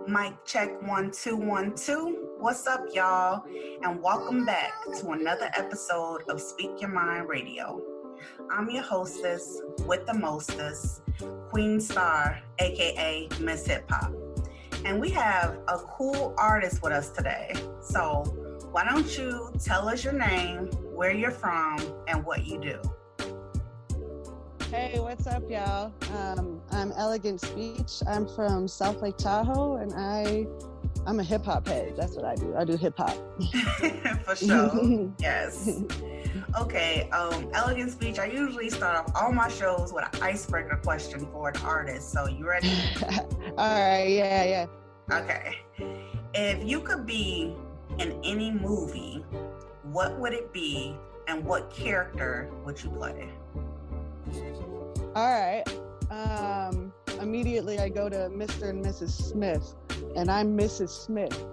Mic check 1 2 1 2. What's up, y'all? And welcome back to another episode of Speak Your Mind Radio. I'm your hostess with the mostest, Queen Star, aka Miss Hip Hop. And we have a cool artist with us today. So why don't you tell us your name, where you're from, and what you do? Hey, what's up, y'all? I'm Elegant Speech. I'm from South Lake Tahoe, and I'm a hip hop head. That's what I do. I do hip hop. For sure. Yes. Okay. Elegant Speech. I usually start off all my shows with an icebreaker question for an artist. So you ready? All right. Yeah. Okay. If you could be in any movie, what would it be, and what character would you play? All right. Immediately I go to Mr. and Mrs. Smith, and I'm Mrs. Smith.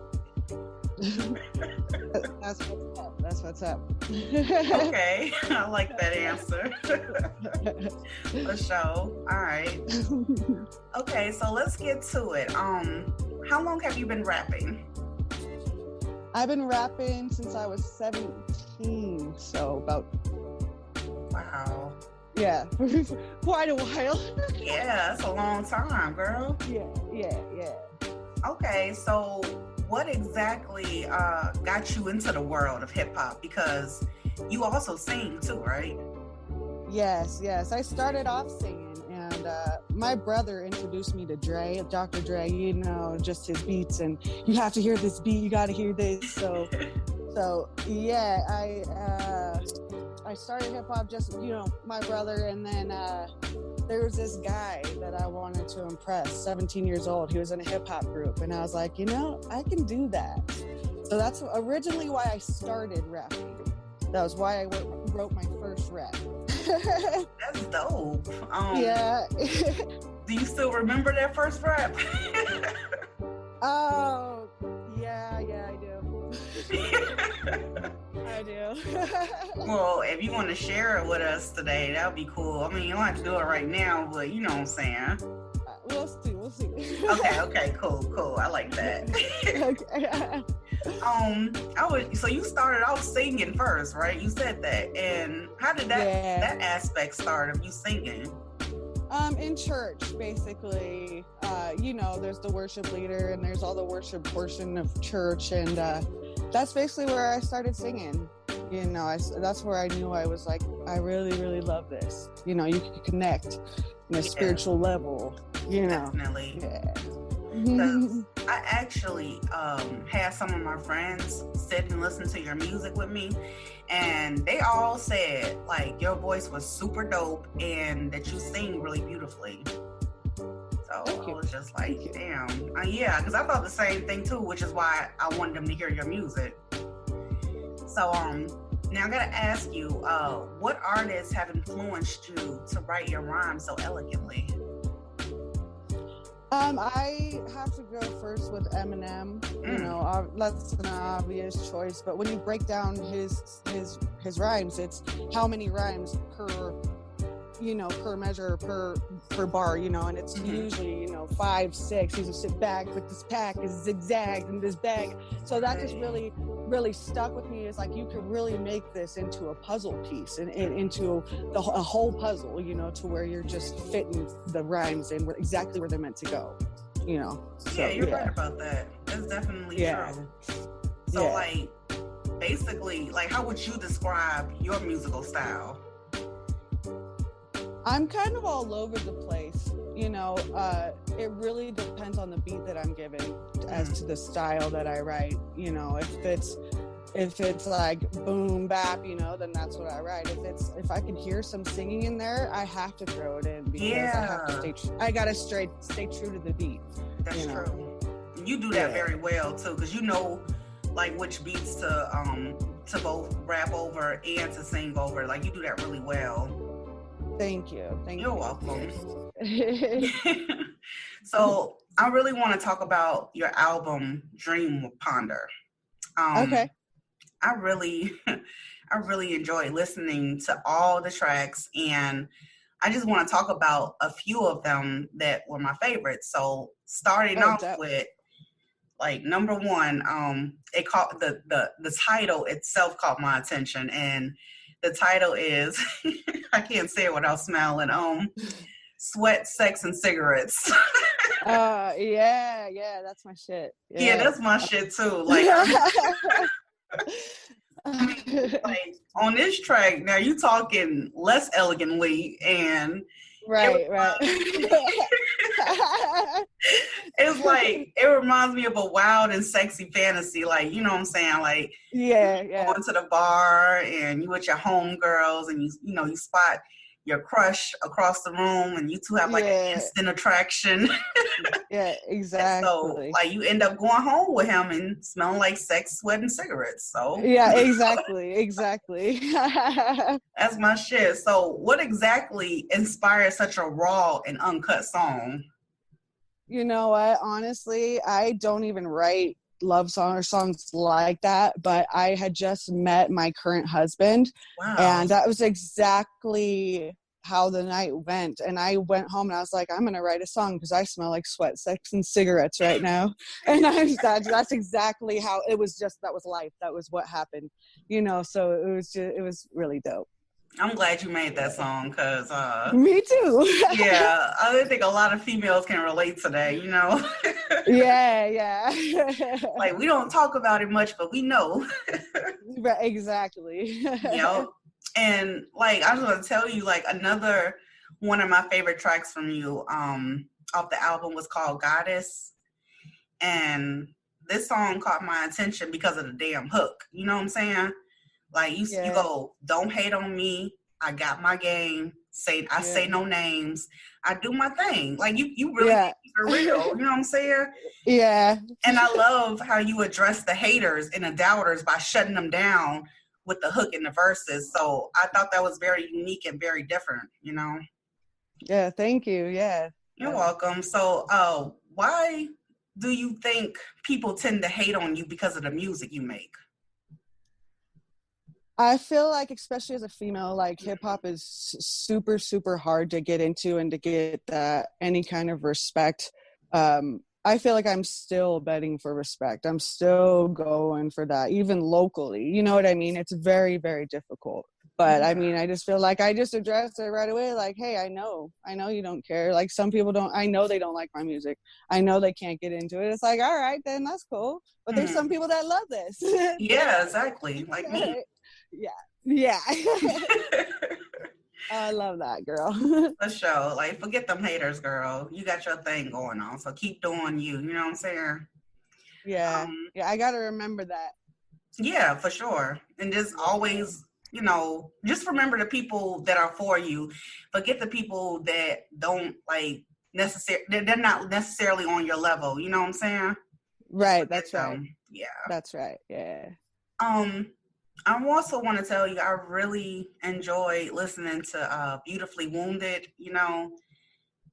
That's what's up. Okay. I like that answer. For sure. All right. Okay, so let's get to it. How long have you been rapping? I've been rapping since I was 17, so about... Wow. Yeah, quite a while. Yeah, that's a long time, girl. Yeah. Okay, so what exactly got you into the world of hip hop? Because you also sing too, right? Yes. I started off singing, and my brother introduced me to Dre, Dr. Dre, just his beats, and you have to hear this beat, you got to hear this. So yeah, I started hip hop just, my brother, and then there was this guy that I wanted to impress, 17 years old. He was in a hip hop group, and I was like, I can do that. So that's originally why I started rapping. That was why I wrote my first rap. That's dope. Yeah. Do you still remember that first rap? Oh, yeah, I do. I do. Well, if you want to share it with us today, that would be cool. I mean, you don't have to do it right now, but you know what I'm saying. We'll see. Okay, cool. I like that. Okay. So you started off singing first, right? You said that. And how did that aspect start of you singing? In church, basically. There's the worship leader, and there's all the worship portion of church, and that's basically where I started singing. That's where I knew I was like, I really, really love this. You can connect in a spiritual level. Definitely. Yeah. Because I actually had some of my friends sit and listen to your music with me, and they all said like your voice was super dope and that you sing really beautifully. So I was just like, damn. Yeah, because I thought the same thing too, which is why I wanted them to hear your music. So now I gotta ask you, what artists have influenced you to write your rhymes so elegantly? I have to go first with Eminem. That's an obvious choice, but when you break down his rhymes, it's how many rhymes per measure, per bar, and it's usually, 5, 6. He's just sit back with this pack is zigzagged in this bag. So that just really, really stuck with me. Is like, you could really make this into a puzzle piece and into a whole puzzle, to where you're just fitting the rhymes in exactly where they're meant to go, So, you're right about that. That's definitely true. So like, basically, like, how would you describe your musical style? I'm kind of all over the place, it really depends on the beat that I'm given as to the style that I write. If it's like boom bap, then that's what I write. If I can hear some singing in there, I have to throw it in because I have to I gotta stay true to the beat. That's true. You do that very well too, because like which beats to both rap over and to sing over. Like, you do that really well. Thank you. You're welcome. So I really want to talk about your album, Dream Ponder. Okay. I really enjoy listening to all the tracks, and I just want to talk about a few of them that were my favorites. So starting off with like number one, it caught the title itself caught my attention, and the title is I can't say it without smiling. Sweat, Sex, and Cigarettes. Yeah, that's my shit. Yeah, that's my shit too. Like, I mean, like on this track, now you talking less elegantly, and right. It's like it reminds me of a wild and sexy fantasy, like, you know what I'm saying, like yeah. going to the bar and you with your homegirls and you spot your crush across the room and you two have like an instant attraction. Yeah, exactly. So like you end up going home with him and smelling like sex, sweat, and cigarettes. So yeah, exactly. That's my shit. So what exactly inspired such a raw and uncut song? You know what? Honestly, I don't even write love song or songs like that, but I had just met my current husband. Wow. And that was exactly how the night went. And I went home and I was like, I'm gonna write a song because I smell like sweat, sex, and cigarettes right now. And that's exactly how it was. Just that was life. That was what happened, so it was really dope. I'm glad you made that song because me too. Yeah, I think a lot of females can relate to that, Yeah. Like we don't talk about it much, but we know. Exactly. And like I was gonna tell you, like another one of my favorite tracks from you off the album was called Goddess. And this song caught my attention because of the damn hook. You know what I'm saying? Like you go, don't hate on me. I got my game. Say no names. I do my thing. Like you really for real. You know what I'm saying? Yeah. And I love how you address the haters and the doubters by shutting them down with the hook in the verses. So I thought that was very unique and very different. Yeah. Thank you. Yeah. You're welcome. So why do you think people tend to hate on you because of the music you make? I feel like, especially as a female, like hip hop is super, super hard to get into and to get any kind of respect. I feel like I'm still begging for respect. I'm still going for that, even locally. You know what I mean? It's very, very difficult. But I mean, I just feel like I just addressed it right away. Like, hey, I know you don't care. Like some people don't, I know they don't like my music. I know they can't get into it. It's like, all right, then that's cool. But there's some people that love this. Yeah, exactly. Like me. Yeah. I love that, girl. For sure. Like, forget them haters, girl. You got your thing going on, so keep doing you. You know what I'm saying? Yeah. I got to remember that. Yeah, for sure. And just always, just remember the people that are for you. Forget the people that don't like they're not necessarily on your level. You know what I'm saying? Right. That's right. Yeah. That's right. Yeah. I also want to tell you, I really enjoy listening to Beautifully Wounded,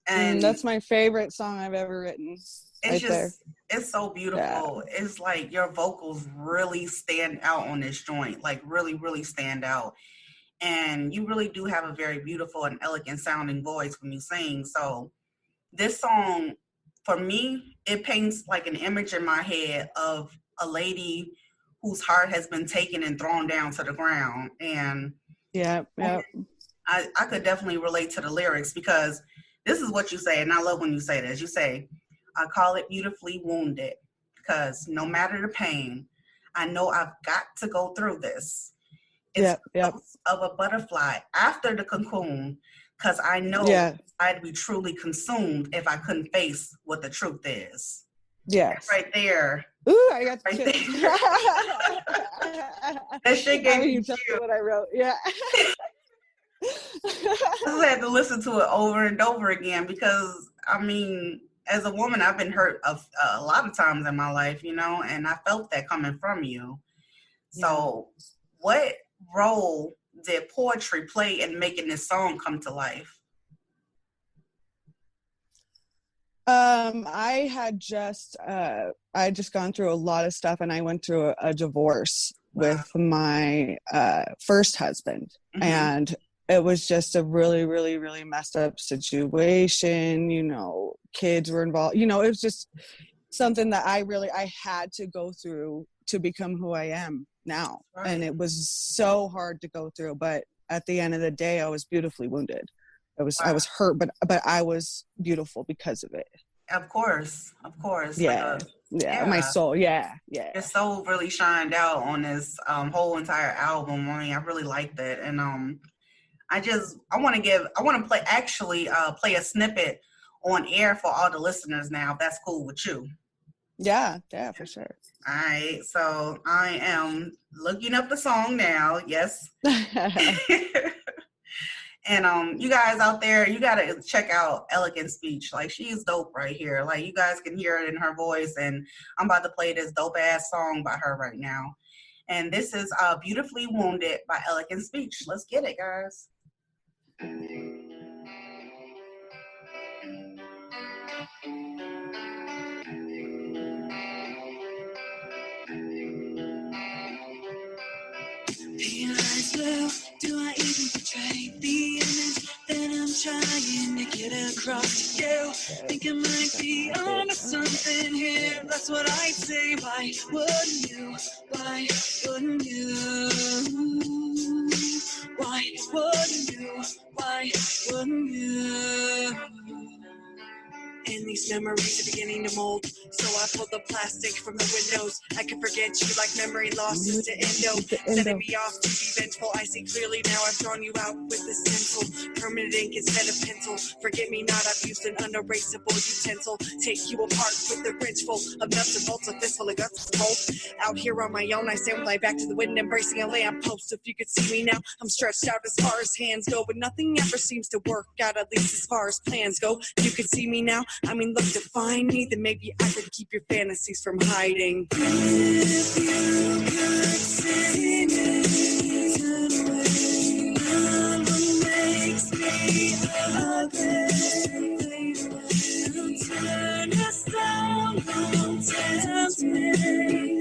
and that's my favorite song I've ever written. It's so beautiful. Yeah. It's like your vocals really stand out on this joint, like really, really stand out. And you really do have a very beautiful and elegant sounding voice when you sing. So this song, for me, it paints like an image in my head of a lady whose heart has been taken and thrown down to the ground. And I could definitely relate to the lyrics because this is what you say, and I love when you say this. You say, I call it beautifully wounded because no matter the pain, I know I've got to go through this. It's of a butterfly after the cocoon because I know I'd be truly consumed if I couldn't face what the truth is. Yes. Right there. Ooh, I got right there. That shit gave me what I wrote. Yeah. I just had to listen to it over and over again because, I mean, as a woman, I've been hurt a lot of times in my life, and I felt that coming from you. So what role did poetry play in making this song come to life? I had just gone through a lot of stuff, and I went through a divorce with my first husband, and it was just a really, really, really messed up situation. Kids were involved. It was just something that I had to go through to become who I am now. Right. And it was so hard to go through, but at the end of the day, I was beautifully wounded. I was hurt, but I was beautiful because of it. Of course. Yeah. My soul. Yeah. Your soul really shined out on this whole entire album. I mean, I really like that. And I want to play a snippet on air for all the listeners now, if that's cool with you. Yeah, for sure. All right. So I am looking up the song now. Yes. And you guys out there, you gotta check out Elegant Speech. Like, she's dope right here. Like, you guys can hear it in her voice, and I'm about to play this dope ass song by her right now. And this is Beautifully Wounded by Elegant Speech. Let's get it, guys. Do I even portray the image that I'm trying to get across to you? Think I might be onto something here. That's what I'd say. Why wouldn't you? Why wouldn't you? Why wouldn't you? Why wouldn't you? And these memories are beginning to mold, so I pulled the plastic from the windows. I can forget you like memory loss is to endo. Setting me off to be vengeful. I see clearly now I've drawn you out with a stencil. Permanent ink instead of pencil. Forget me not, I've used an unerasable utensil. Take you apart with a wrench full of nuts and bolts, a fistful of guts and bolts. Out here on my own, I stand with my back to the wind, embracing a lamppost. If you could see me now, I'm stretched out as far as hands go, but nothing ever seems to work out, at least as far as plans go. If you could see me now, I mean, look to find me, then maybe I could keep your fantasies from hiding. If you could see me, turn away. What makes me ugly? Don't turn us down, don't tempt me.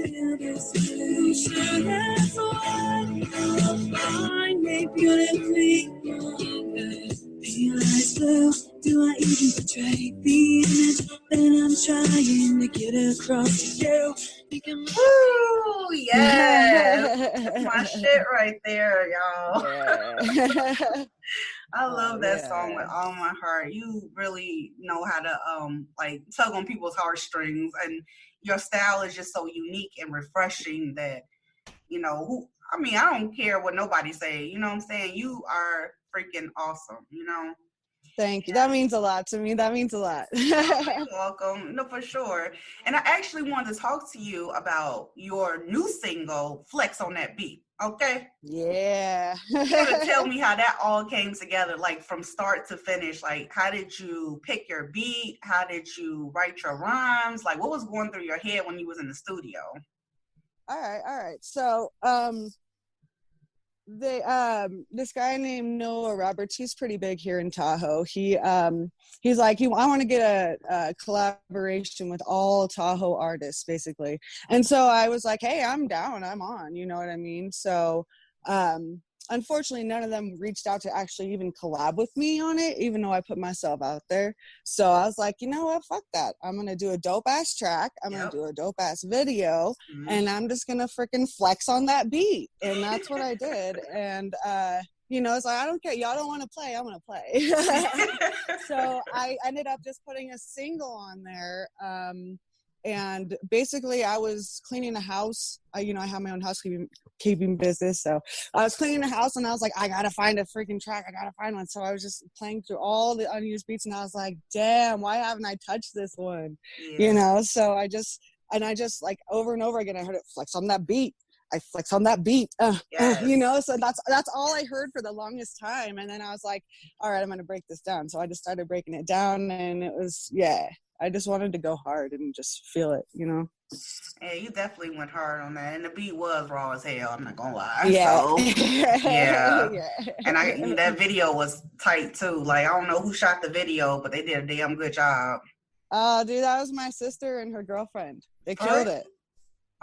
Feel this future, that's what I'll find me beautifully wounded. Pale eyes blue, do I even portray the image that I'm trying to get across to you? Woo! Yes! That's my shit right there, y'all. Yeah. I love that song with all my heart. You really know how to like tug on people's heartstrings, and your style is just so unique and refreshing that, you know, I don't care what nobody say, you know what I'm saying? You are freaking awesome, you know? Thank you. That means a lot to me. That means a lot. You're welcome. No, for sure. And I actually wanted to talk to you about your new single, Flex on That Beat. Okay? Yeah. You gotta tell me how that all came together, like from start to finish. Like, how did you pick your beat? How did you write your rhymes? Like, what was going through your head when you was in the studio? All right. So, this guy named Noah Roberts, he's pretty big here in Tahoe. He's like, I want to get a collaboration with all Tahoe artists, basically. And so I was like, hey, I'm down, I'm on, you know what I mean? So unfortunately, none of them reached out to actually even collab with me on it, even though I put myself out there. So I was like, you know what, fuck that. I'm going to do a dope-ass track. I'm going to do a dope-ass video, and I'm just going to freaking flex on that beat. And that's what I did. And, you know, it's like, I don't care. Y'all don't want to play. I'm going to play. So I ended up just putting a single on there. And basically I was cleaning the house. I have my own housekeeping business. So I was cleaning the house and I was like, I got to find a freaking track. I got to find one. So I was just playing through all the unused beats and I was like, damn, why haven't I touched this one? Yeah. You know? So I just like over and over again, I heard it flex on that beat. I flex on that beat, you know? So that's all I heard for the longest time. And then I was like, all right, I'm going to break this down. So I just started breaking it down and it was, I just wanted to go hard and just feel it, you know? Yeah, you definitely went hard on that. And the beat was raw as hell, I'm not gonna lie. Yeah. So, yeah. And that video was tight too. Like, I don't know who shot the video, but they did a damn good job. Dude, that was my sister and her girlfriend. They killed it.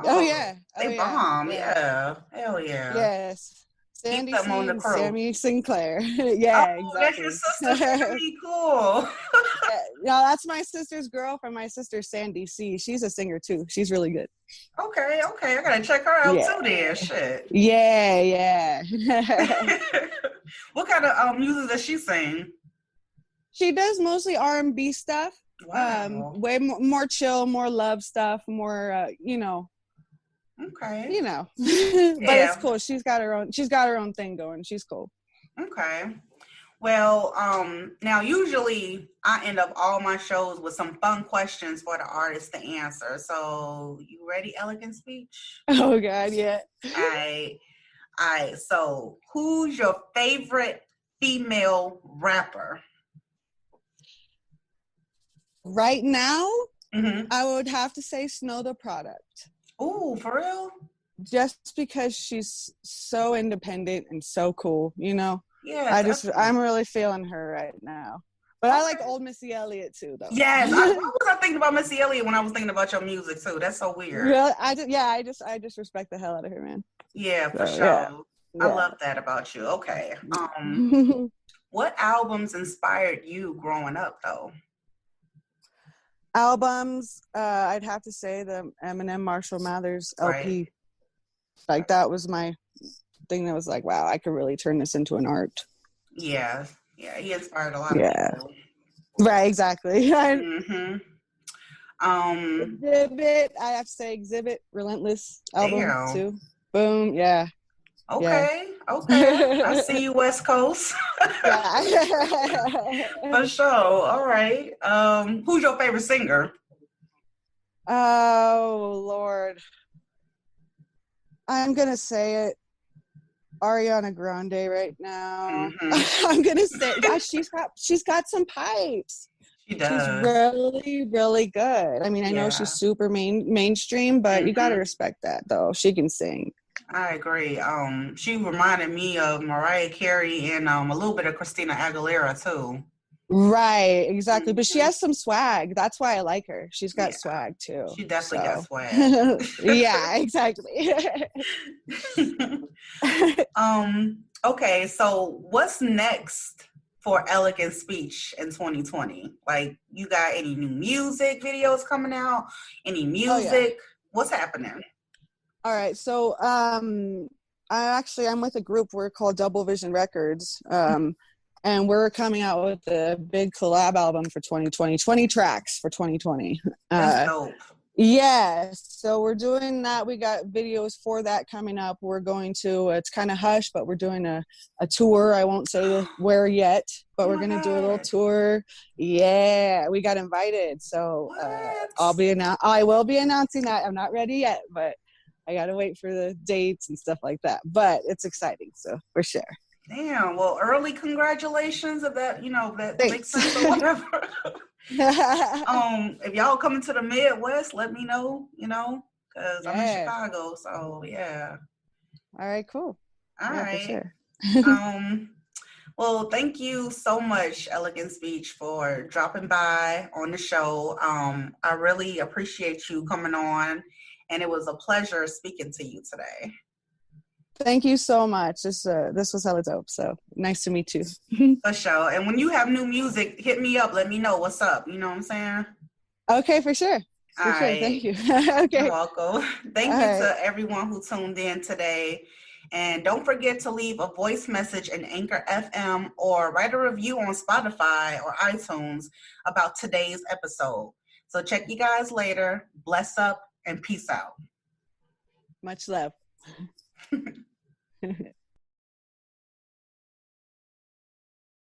Oh yeah. They bomb. Yeah. Hell yeah. Yes. Sandy them C on the and crew. Sammy Sinclair. Yeah, Oh, exactly. that's your sister, Sammy. Cool. Yeah, no, that's my sister's girlfriend. My sister Sandy C. She's a singer too. She's really good. Okay. I gotta check her out Yeah. too. Then shit. Yeah. What kind of music does she sing? She does mostly R&B stuff. Wow. Way more chill, more love stuff, more Okay. but it's cool. She's got her own thing going. She's cool. Okay. Well, now usually I end up all my shows with some fun questions for the artist to answer. So you ready, Elegant Speech? Oh God, yeah. All right. So who's your favorite female rapper? Right now, Mm-hmm. I would have to say Snow the Product. Ooh, for real? Just because she's so independent and so cool, Yeah. I'm really feeling her right now. But I like old Missy Elliott too, though. Yes. Why was I thinking about Missy Elliott when I was thinking about your music too? That's so weird. Really? I just respect the hell out of her, man. Yeah, for sure. Yeah. I love that about you. Okay. What albums inspired you growing up though? Albums, I'd have to say the Eminem Marshall Mathers LP. Right. Like that was my thing that was like, wow, I could really turn this into an art. Yeah, he inspired a lot of people. Right, exactly. Mm-hmm. Exhibit, I have to say Exhibit, Relentless album too. Boom, yeah. Okay. I see you, West Coast. For sure. All right. Who's your favorite singer? Oh Lord, I'm gonna say it. Ariana Grande right now. Mm-hmm. I'm gonna say she's got some pipes. She does. She's really, really good. I mean, I know she's super mainstream, but you gotta respect that though. She can sing. I agree. She reminded me of Mariah Carey and a little bit of Christina Aguilera too. Right, exactly. But she has some swag. That's why I like her. She's got swag too. She definitely got swag. Yeah, exactly. Okay, so what's next for Elegant Speech in 2020? Like, you got any new music videos coming out? Any music? Oh, yeah. What's happening? All right, so I'm with a group. We're called Double Vision Records, and we're coming out with a big collab album for 2020, 20 tracks for 2020. That's dope. Yeah, so we're doing that. We got videos for that coming up. We're going to, it's kind of hush, but we're doing a tour. I won't say where yet, but we're going to do a little tour. Yeah, we got invited. So I will be announcing that. I'm not ready yet, but I got to wait for the dates and stuff like that. But it's exciting, so for sure. Damn, well, early congratulations if that, that makes sense or whatever. If y'all coming to the Midwest, let me know, because I'm in Chicago, so yeah. All right, cool. All right. For sure. Well, thank you so much, Elegant Speech, for dropping by on the show. I really appreciate you coming on, and it was a pleasure speaking to you today. Thank you so much. This was hella dope. So nice to meet you. For sure. And when you have new music, hit me up. Let me know what's up. You know what I'm saying? Okay, for sure. For sure. Thank you. Okay. You're welcome. Thank you to everyone who tuned in today. And don't forget to leave a voice message in Anchor FM or write a review on Spotify or iTunes about today's episode. So check you guys later. Bless up and peace out. Much love.